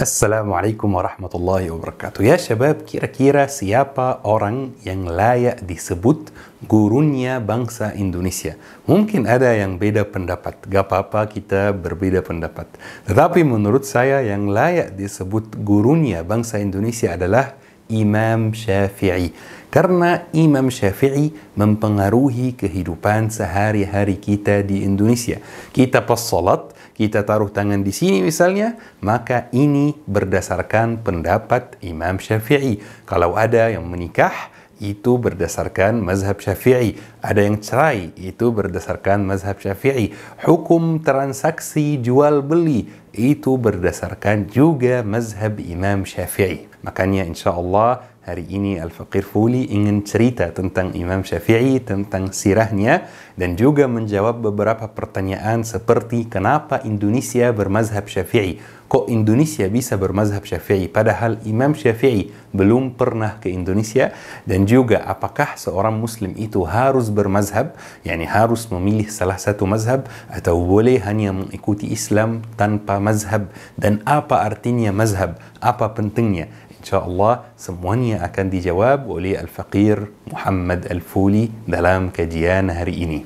Assalamualaikum warahmatullahi wabarakatuh. Ya syabab, kira-kira siapa orang yang layak disebut gurunya bangsa Indonesia? Mungkin ada yang beda pendapat. Gak apa-apa kita berbeda pendapat. Tetapi menurut saya yang layak disebut gurunya bangsa Indonesia adalah Imam Syafi'i. Karena Imam Syafi'i mempengaruhi kehidupan sehari-hari kita di Indonesia. Kita pas salat, kita taruh tangan di sini misalnya, maka ini berdasarkan pendapat Imam Syafi'i. Kalau ada yang menikah, itu berdasarkan mazhab Syafi'i. Ada yang cerai, itu berdasarkan mazhab Syafi'i. Hukum transaksi jual beli, itu berdasarkan juga mazhab Imam Syafi'i. Makanya insyaAllah hari ini Al-Faqir Fuli ingin cerita tentang Imam Syafi'i, tentang sirahnya, dan juga menjawab beberapa pertanyaan seperti kenapa Indonesia bermazhab Syafi'i? Kok Indonesia bisa bermazhab Syafi'i? Padahal Imam Syafi'i belum pernah ke Indonesia. Dan juga apakah seorang Muslim itu harus bermazhab? Yani harus memilih salah satu mazhab atau boleh hanya mengikuti Islam tanpa mazhab? Dan apa artinya mazhab? Apa pentingnya? InsyaAllah semuanya akan dijawab oleh Al-Faqir Muhammad Al-Fuli dalam kajian hari ini.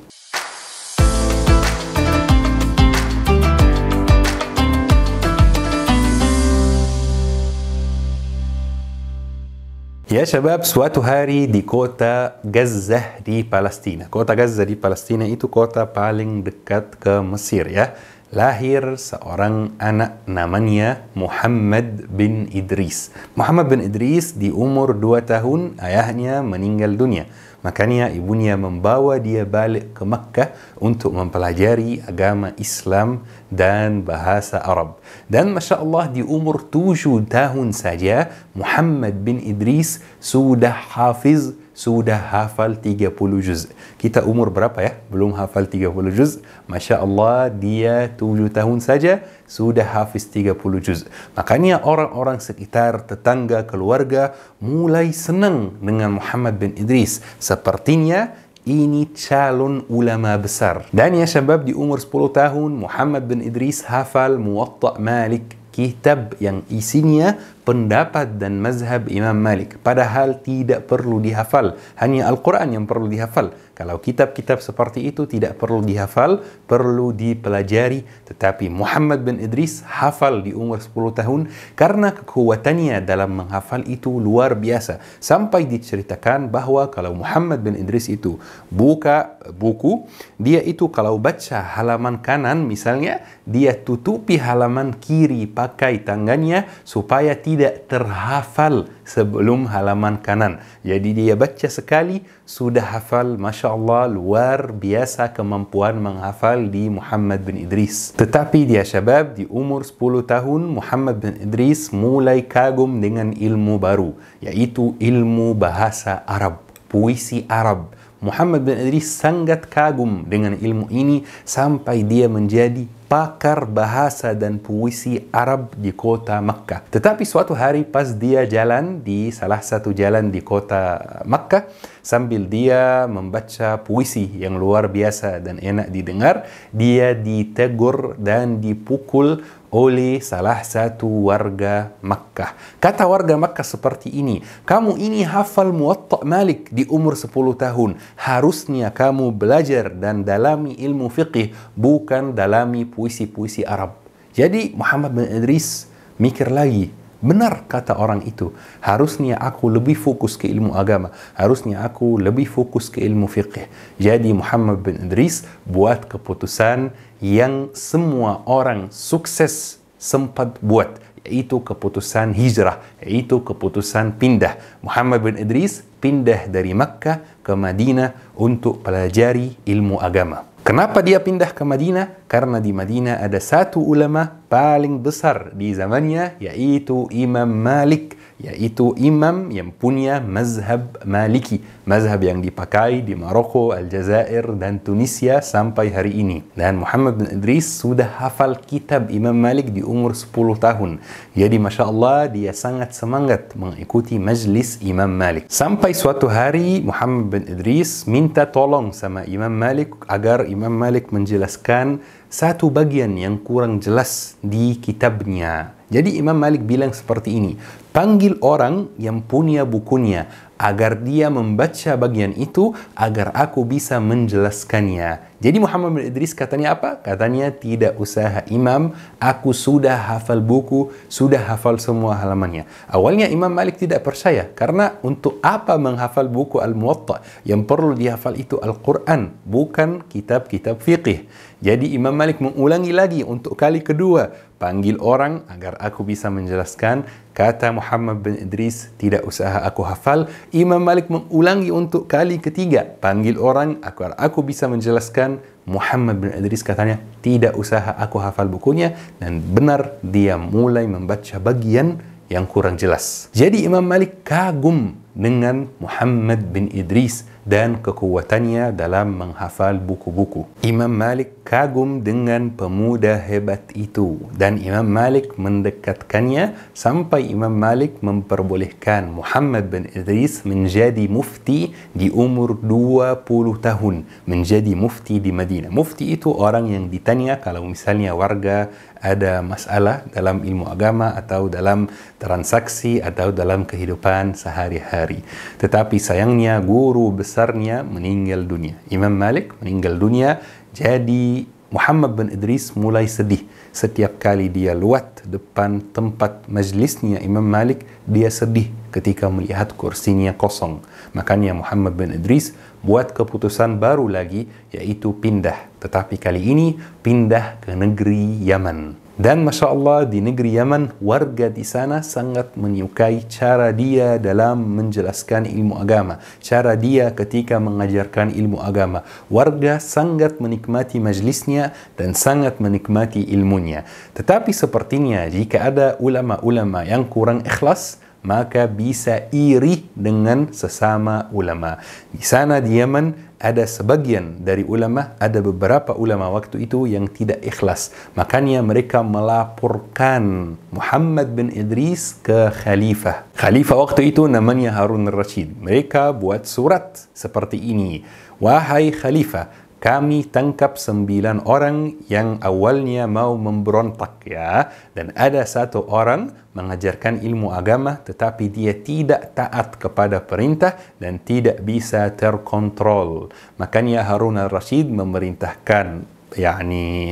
Ya syabab, suatu hari di kota Gaza di Palestina. Kota Gaza di Palestina itu kota paling dekat ke Mesir ya. Lahir seorang anak namanya Muhammad bin Idris. Muhammad bin Idris di umur 2 tahun ayahnya meninggal dunia. Makanya ibunya membawa dia balik ke Makkah untuk mempelajari agama Islam dan bahasa Arab. Dan Masya Allah di umur 7 tahun saja Muhammad bin Idris sudah hafiz, sudah hafal 30 juz. Kita umur berapa ya? Belum hafal 30 juz. Masya Allah dia 7 tahun saja sudah hafiz 30 juz. Makanya orang-orang sekitar, tetangga, keluarga mulai senang dengan Muhammad bin Idris. Sepertinya ini calon ulama besar. Dan ya syabab, di umur 10 tahun Muhammad bin Idris hafal Muwatta' Malik, kitab yang isinya pendapat dan mazhab Imam Malik. Padahal tidak perlu dihafal. Hanya Al-Quran yang perlu dihafal. Kalau kitab-kitab seperti itu tidak perlu dihafal, perlu dipelajari. Tetapi Muhammad bin Idris hafal di umur 10 tahun karena kekuatannya dalam menghafal itu luar biasa. Sampai diceritakan bahwa kalau Muhammad bin Idris itu buka buku, dia itu kalau baca halaman kanan misalnya, dia tutupi halaman kiri pakai tangannya supaya tidak terhafal sebelum halaman kanan. Jadi dia baca sekali sudah hafal. Masya Allah, luar biasa kemampuan menghafal di Muhammad bin Idris. Tetapi dia syabab di umur 10 tahun Muhammad bin Idris mulai kagum dengan ilmu baru, yaitu ilmu bahasa Arab, puisi Arab. Muhammad bin Idris sangat kagum dengan ilmu ini sampai dia menjadi pakar bahasa dan puisi Arab di kota Makkah. Tetapi suatu hari pas dia jalan di salah satu jalan di kota Makkah, sambil dia membaca puisi yang luar biasa dan enak didengar, dia ditegur dan dipukul oleh salah satu warga Makkah. Kata warga Makkah seperti ini, kamu ini hafal Muwatta' Malik di umur 10 tahun. Harusnya kamu belajar dan dalami ilmu fiqih, bukan dalami puisi-puisi Arab. Jadi Muhammad bin Idris mikir lagi, benar kata orang itu. Harusnya aku lebih fokus ke ilmu agama. Harusnya aku lebih fokus ke ilmu fiqh. Jadi Muhammad bin Idris buat keputusan yang semua orang sukses sempat buat, yaitu keputusan hijrah, yaitu keputusan pindah. Muhammad bin Idris pindah dari Makkah ke Madinah untuk pelajari ilmu agama. Kenapa dia pindah ke Madinah? Karena di Madinah ada satu ulama paling besar di zamannya, yaitu Imam Malik, yaitu imam yang punya mazhab Maliki, mazhab yang dipakai di Maroko, Aljazair dan Tunisia sampai hari ini. Dan Muhammad bin Idris sudah hafal kitab Imam Malik di umur 10 tahun. Jadi Masya Allah dia sangat semangat mengikuti majlis Imam Malik. Sampai suatu hari Muhammad bin Idris minta tolong sama Imam Malik agar Imam Malik menjelaskan satu bagian yang kurang jelas di kitabnya. Jadi Imam Malik bilang seperti ini, panggil orang yang punya bukunya agar dia membaca bagian itu agar aku bisa menjelaskannya. Jadi Muhammad bin Idris katanya apa? Katanya, tidak usah Imam, aku sudah hafal buku, sudah hafal semua halamannya. Awalnya Imam Malik tidak percaya, karena untuk apa menghafal buku Al-Muwatta? Yang perlu dihafal itu Al-Quran, bukan kitab-kitab fiqih. Jadi Imam Malik mengulangi lagi untuk kali kedua, panggil orang agar aku bisa menjelaskan. Kata Muhammad bin Idris, tidak usah aku hafal. Imam Malik mengulangi untuk kali ketiga, panggil orang agar aku bisa menjelaskan. Muhammad bin Idris katanya, tidak usah aku hafal bukunya, dan benar dia mulai membaca bagian yang kurang jelas. Jadi Imam Malik kagum dengan Muhammad bin Idris dan kekuatannya dalam menghafal buku-buku. Imam Malik kagum dengan pemuda hebat itu, dan Imam Malik mendekatkannya sampai Imam Malik memperbolehkan Muhammad bin Idris menjadi mufti di umur 20 tahun, menjadi mufti di Madinah. Mufti itu orang yang ditanya kalau misalnya warga ada masalah dalam ilmu agama atau dalam transaksi atau dalam kehidupan sehari-hari. Tetapi sayangnya guru besarnya meninggal dunia. Imam Malik meninggal dunia, jadi Muhammad bin Idris mulai sedih. Setiap kali dia lewat depan tempat majlisnya Imam Malik, dia sedih ketika melihat kursinya kosong. Makanya Muhammad bin Idris buat keputusan baru lagi, yaitu pindah. Tetapi kali ini pindah ke negeri Yaman. Dan Masya Allah, di negeri Yaman, warga di sana sangat menyukai cara dia dalam menjelaskan ilmu agama, cara dia ketika mengajarkan ilmu agama. Warga sangat menikmati majlisnya dan sangat menikmati ilmunya. Tetapi sepertinya jika ada ulama-ulama yang kurang ikhlas, maka bisa iri dengan sesama ulama. Di sana di Yaman ada sebagian dari ulama, ada beberapa ulama waktu itu yang tidak ikhlas. Makanya mereka melaporkan Muhammad bin Idris ke khalifah. Khalifah waktu itu namanya Harun al-Rashid. Mereka buat surat seperti ini. Wahai khalifah, kami tangkap 9 orang yang awalnya mau memberontak ya, dan ada 1 orang mengajarkan ilmu agama tetapi dia tidak taat kepada perintah dan tidak bisa terkontrol. Makanya Harun al-Rashid memerintahkan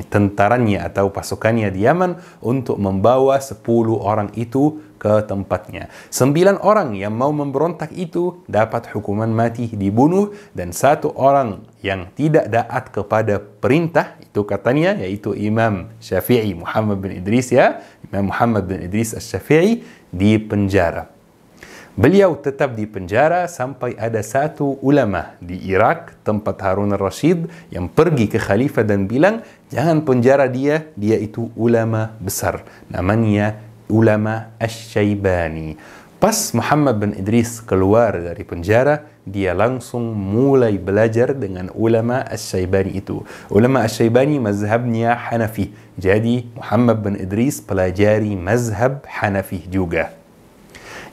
tentaranya atau pasukannya di Yaman untuk membawa 10 orang itu ke tempatnya. 9 orang yang mau memberontak itu dapat hukuman mati, dibunuh, dan 1 orang yang tidak taat kepada perintah itu katanya, yaitu Imam Syafi'i, Muhammad bin Idris ya, Imam Muhammad bin Idris Asy-Syafi'i, di penjara. Beliau tetap di penjara sampai ada 1 ulama di Irak, tempat Harun al-Rashid, yang pergi ke khalifah dan bilang, jangan penjara dia, dia itu ulama besar. Namanya ulama Asy-Syaibani. Pas Muhammad bin Idris keluar dari penjara, dia langsung mulai belajar dengan ulama Asy-Syaibani itu. Ulama Asy-Syaibani mazhabnya Hanafi. Jadi Muhammad bin Idris pelajari mazhab Hanafi juga.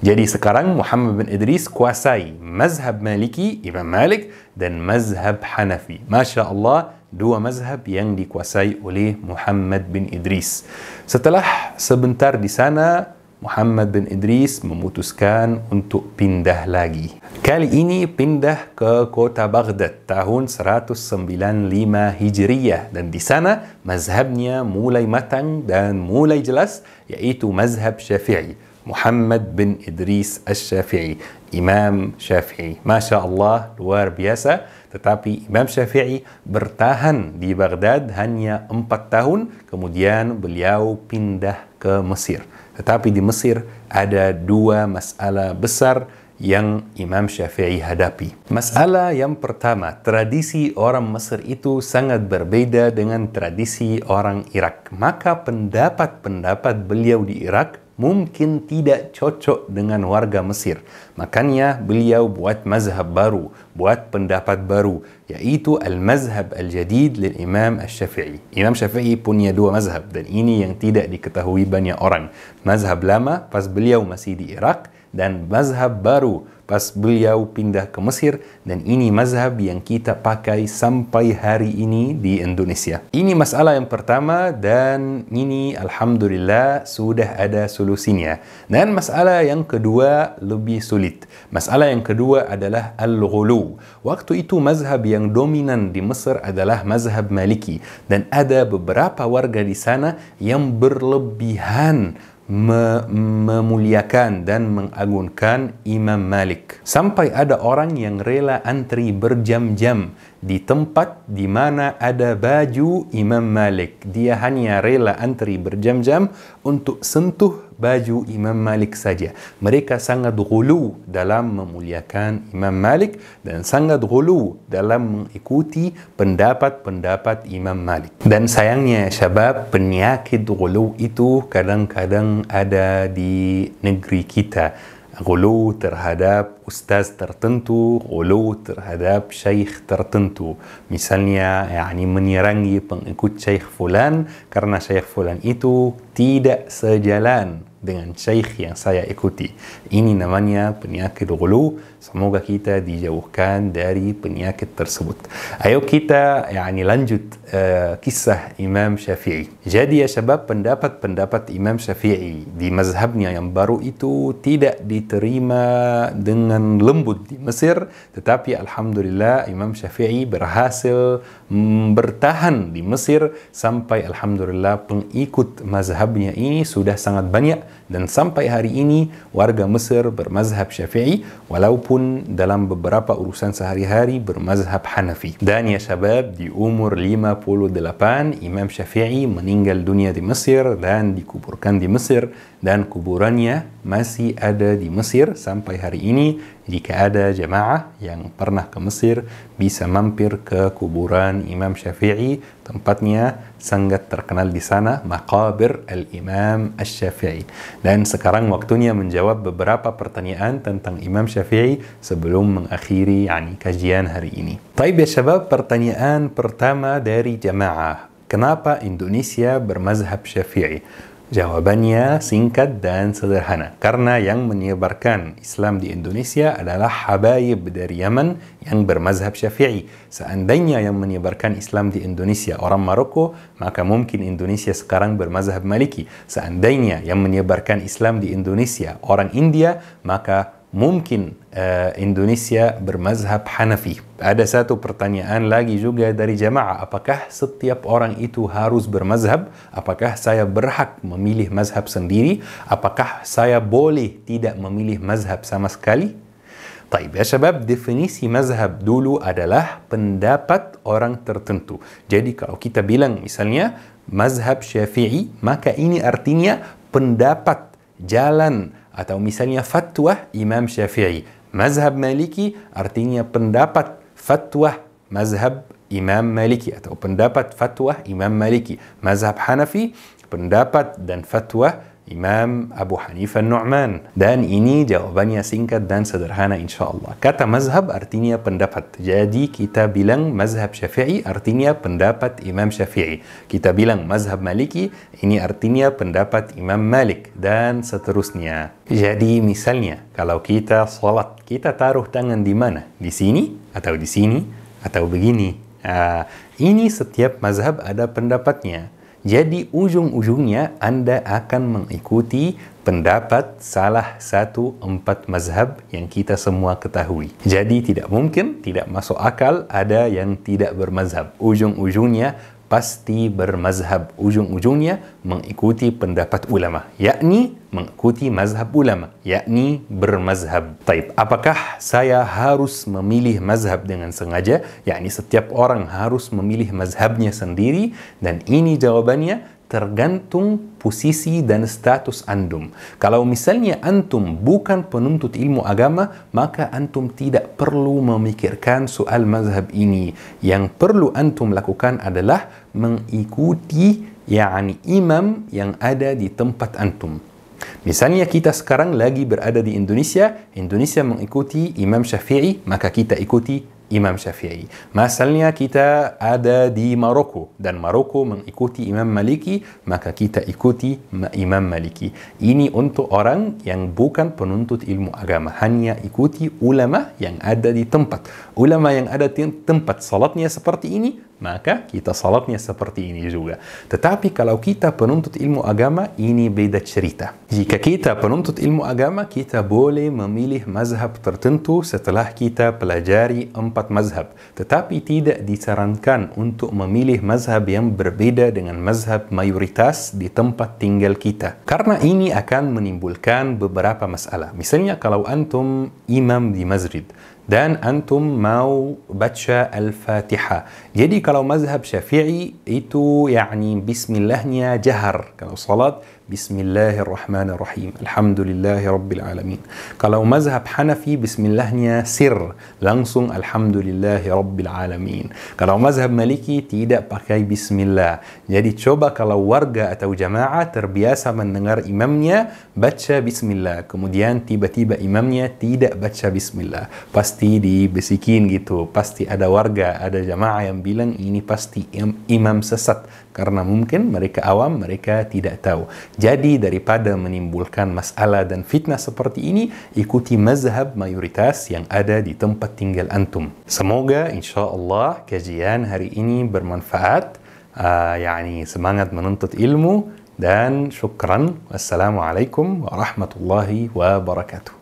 Jadi sekarang Muhammad bin Idris kuasai mazhab Maliki, Imam Malik, dan mazhab Hanafi. Masya Allah, 2 mazhab yang dikuasai oleh Muhammad bin Idris. Setelah sebentar di sana, Muhammad bin Idris memutuskan untuk pindah lagi. Kali ini pindah ke kota Baghdad tahun 195 Hijriyah, dan di sana mazhabnya mulai matang dan mulai jelas, yaitu mazhab Syafi'i. Muhammad bin Idris Asy-Syafi'i, Imam Syafi'i. Masya Allah, luar biasa. Tetapi Imam Syafi'i bertahan di Baghdad hanya 4 tahun, kemudian beliau pindah ke Mesir. Tetapi di Mesir ada 2 masalah besar yang Imam Syafi'i hadapi. Masalah yang pertama, tradisi orang Mesir itu sangat berbeda dengan tradisi orang Irak. Maka pendapat-pendapat beliau di Irak mungkin tidak cocok dengan warga Mesir. Makanya beliau buat mazhab baru, buat pendapat baru, yaitu al-mazhab al-jadid lil Imam Asy-Syafi'i. Imam Syafi'i punya 2 mazhab, dan ini yang tidak diketahui banyak orang. Mazhab lama pas beliau masih di Irak, dan mazhab baru pas beliau pindah ke Mesir, dan ini mazhab yang kita pakai sampai hari ini di Indonesia. Ini masalah yang pertama, dan ini alhamdulillah sudah ada solusinya. Dan masalah yang kedua lebih sulit. Masalah yang kedua adalah al-ghulu. Waktu itu mazhab yang dominan di Mesir adalah mazhab Maliki, dan ada beberapa warga di sana yang berlebihan memuliakan dan mengagungkan Imam Malik. Sampai ada orang yang rela antri berjam-jam di tempat di mana ada baju Imam Malik. Dia hanya rela antri berjam-jam untuk sentuh baju Imam Malik saja. Mereka sangat ghulu dalam memuliakan Imam Malik dan sangat ghulu dalam mengikuti pendapat-pendapat Imam Malik. Dan sayangnya syabab, penyakit ghulu itu kadang-kadang ada di negeri kita. Ghulu terhadap ustaz tertentu, ghulu terhadap syekh tertentu. Misalnya, menyerangi pengikut syekh fulan karena syekh fulan itu tidak sejalan dengan syekh yang saya ikuti. Ini namanya penyakit ghulu. Semoga kita dijauhkan dari penyakit tersebut. Ayo kita lanjut kisah Imam Syafi'i. Jadi ya syabab, pendapat-pendapat Imam Syafi'i di mazhabnya yang baru itu tidak diterima dengan lembut di Mesir, tetapi alhamdulillah Imam Syafi'i berhasil bertahan di Mesir sampai alhamdulillah pengikut mazhabnya ini sudah sangat banyak, dan sampai hari ini warga Mesir bermazhab Syafi'i walaupun dalam beberapa urusan sehari-hari bermazhab Hanafi. Dan ya syabab, di umur 58 Imam Syafi'i meninggal dunia di Mesir dan dikuburkan di Mesir, dan kuburannya masih ada di Mesir sampai hari ini. Jika ada jemaah yang pernah ke Mesir, bisa mampir ke kuburan Imam Syafi'i. Tempatnya sangat terkenal di sana, Maqabir al-Imam al-Syafi'i. Dan sekarang waktunya menjawab beberapa pertanyaan tentang Imam Syafi'i sebelum mengakhiri kajian hari ini. Taib ya syabab, pertanyaan pertama dari jemaah, kenapa Indonesia bermazhab Syafi'i? Jawabannya singkat dan sederhana. Karena yang menyebarkan Islam di Indonesia adalah habaib dari Yaman yang bermazhab Syafi'i. Seandainya yang menyebarkan Islam di Indonesia orang Maroko, maka mungkin Indonesia sekarang bermazhab Maliki. Seandainya yang menyebarkan Islam di Indonesia orang India, maka mungkin Indonesia bermazhab Hanafi. Ada satu pertanyaan lagi juga dari jamaah, apakah setiap orang itu harus bermazhab? Apakah saya berhak memilih mazhab sendiri? Apakah saya boleh tidak memilih mazhab sama sekali? Taib ya syabab, definisi mazhab dulu adalah pendapat orang tertentu. Jadi kalau kita bilang misalnya mazhab Syafi'i, maka ini artinya pendapat, jalan, atau misalnya fatwa Imam Syafi'i. Mazhab Maliki artinya pendapat, fatwa, mazhab Imam Maliki atau pendapat, fatwa Imam Maliki. Mazhab Hanafi, pendapat dan fatwa Imam Abu Hanifah Nu'man. Dan ini jawabannya singkat dan sederhana insyaAllah. Kata mazhab artinya pendapat. Jadi kita bilang mazhab Syafi'i artinya pendapat Imam Syafi'i. Kita bilang mazhab Maliki, ini artinya pendapat Imam Malik, dan seterusnya. Jadi misalnya kalau kita salat, kita taruh tangan di mana? Di sini atau di sini atau begini? Ini setiap mazhab ada pendapatnya. Jadi ujung-ujungnya Anda akan mengikuti pendapat salah satu 4 mazhab yang kita semua ketahui. Jadi tidak mungkin, tidak masuk akal ada yang tidak bermazhab. Ujung-ujungnya pasti bermazhab. Ujung-ujungnya mengikuti pendapat ulama, yakni mengikuti mazhab ulama, yakni bermazhab. Taib, apakah saya harus memilih mazhab dengan sengaja? Yakni setiap orang harus memilih mazhabnya sendiri, dan ini jawabannya tergantung posisi dan status antum. Kalau misalnya antum bukan penuntut ilmu agama, maka antum tidak perlu memikirkan soal mazhab ini. Yang perlu antum lakukan adalah mengikuti imam yang ada di tempat antum. Misalnya kita sekarang lagi berada di Indonesia, Indonesia mengikuti Imam Syafi'i, maka kita ikuti Imam Syafi'i. Misalnya kita ada di Maroko dan Maroko mengikuti Imam Maliki, maka kita ikuti Imam Maliki. Ini untuk orang yang bukan penuntut ilmu agama, hanya ikuti ulama yang ada di tempat. Ulama yang ada di tempat salatnya seperti ini, maka kita salatnya seperti ini juga. Tetapi kalau kita penuntut ilmu agama, ini beda cerita. Jika kita penuntut ilmu agama, kita boleh memilih mazhab tertentu setelah kita pelajari 4 mazhab. Tetapi tidak disarankan untuk memilih mazhab yang berbeda dengan mazhab mayoritas di tempat tinggal kita. Karena ini akan menimbulkan beberapa masalah. Misalnya kalau antum imam di masjid, dan antum mau baca Al-Fatihah. Jadi kalau mazhab Syafi'i itu bismillahnya jahar. Kalau salat Bismillahirrahmanirrahim. Alhamdulillahi Rabbil Alamin. Kalau mazhab Hanafi bismillahnya sir. Langsung Alhamdulillahi Rabbil Alamin. Kalau mazhab Maliki tidak pakai bismillah. Jadi coba kalau warga atau jamaah terbiasa mendengar imamnya baca bismillah. Kemudian tiba-tiba imamnya tidak baca bismillah. Pasti dibisikin gitu. Pasti ada warga, ada jamaah yang bilang ini pasti imam sesat. Karena mungkin mereka awam, mereka tidak tahu. Jadi daripada menimbulkan masalah dan fitnah seperti ini, ikuti mazhab mayoritas yang ada di tempat tinggal antum. Semoga insyaAllah kajian hari ini bermanfaat. Semangat menuntut ilmu dan syukran. Wassalamualaikum warahmatullahi wabarakatuh.